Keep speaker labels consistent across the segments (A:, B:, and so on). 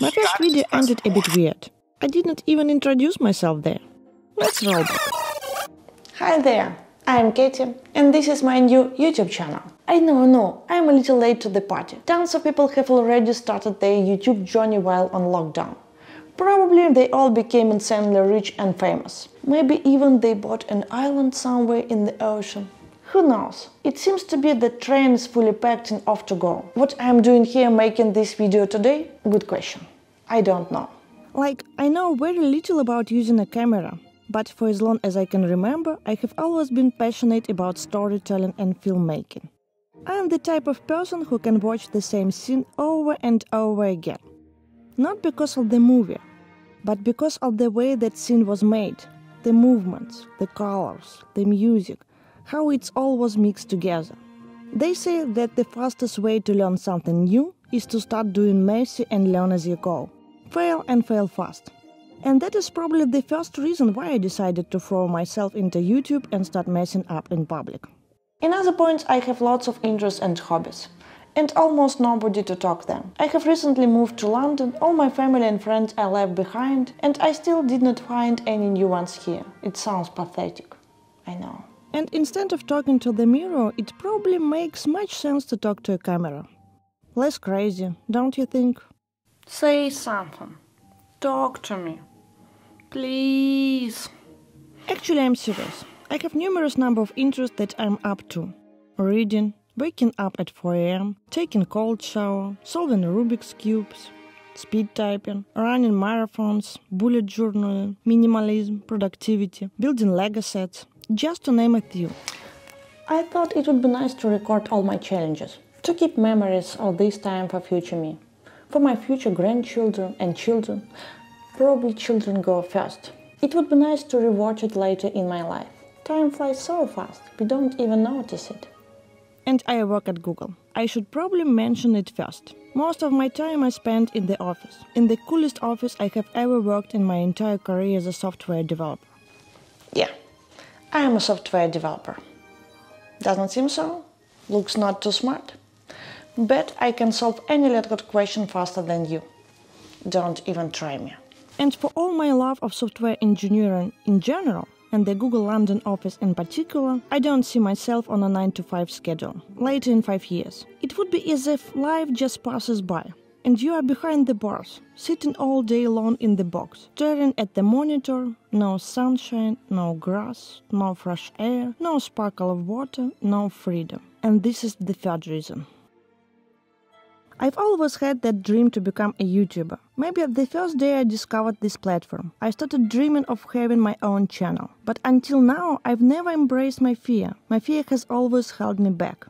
A: My first video ended a bit weird. I didn't even introduce myself there. Let's roll back.
B: Hi there, I'm Caiti, and this is my new YouTube channel. I know, I'm a little late to the party. Tons of people have already started their YouTube journey while on lockdown. Probably they all became insanely rich and famous. Maybe even they bought an island somewhere in the ocean. Who knows? It seems to be that train is fully packed and off to go. What I'm doing here making this video today? Good question. I don't know.
A: Like, I know very little about using a camera, but for as long as I can remember, I have always been passionate about storytelling and filmmaking. I'm the type of person who can watch the same scene over and over again. Not because of the movie, but because of the way that scene was made, the movements, the colors, the music, how it all was mixed together. They say that the fastest way to learn something new is to start doing messy and learn as you go. Fail and fail fast. And that is probably the first reason why I decided to throw myself into YouTube and start messing up in public.
B: In other points, I have lots of interests and hobbies, and almost nobody to talk them. I have recently moved to London, all my family and friends I left behind, and I still did not find any new ones here. It sounds pathetic, I know.
A: And instead of talking to the mirror, it probably makes much sense to talk to a camera. Less crazy, don't you think?
B: Say something. Talk to me. Please.
A: Actually, I'm serious. I have numerous number of interests that I'm up to. Reading, waking up at 4 a.m., taking cold shower, solving Rubik's Cubes, speed typing, running marathons, bullet journaling, minimalism, productivity, building Lego sets, just to name a few.
B: I thought it would be nice to record all my challenges, to keep memories of this time for future me. For my future grandchildren and children, probably children go first. It would be nice to rewatch it later in my life. Time flies so fast, we don't even notice it.
A: And I work at Google. I should probably mention it first. Most of my time I spent in the office. In the coolest office I have ever worked in my entire career as a software developer.
B: Yeah, I am a software developer. Doesn't seem so? Looks not too smart. Bet I can solve any lettered question faster than you. Don't even try me.
A: And for all my love of software engineering in general, and the Google London office in particular, I don't see myself on a 9-to-5 schedule, later in 5 years. It would be as if life just passes by, and you are behind the bars, sitting all day long in the box, staring at the monitor, no sunshine, no grass, no fresh air, no sparkle of water, no freedom. And this is the third reason. I've always had that dream to become a YouTuber. Maybe the first day I discovered this platform, I started dreaming of having my own channel. But until now, I've never embraced my fear. My fear has always held me back.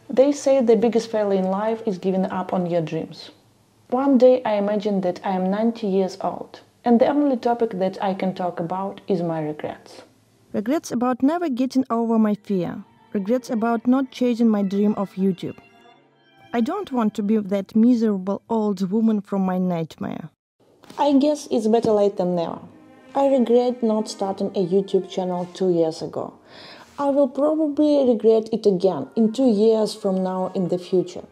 B: They say the biggest failure in life is giving up on your dreams. One day I imagine that I am 90 years old, and the only topic that I can talk about is my regrets.
A: Regrets about never getting over my fear. Regrets about not chasing my dream of YouTube. I don't want to be that miserable old woman from my nightmare.
B: I guess it's better late than never. I regret not starting a YouTube channel 2 years ago. I will probably regret it again in 2 years from now in the future.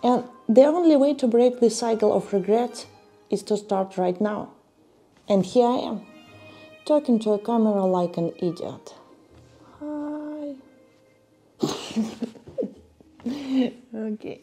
B: And the only way to break the cycle of regrets is to start right now. And here I am, talking to a camera like an idiot. Hi. Okay.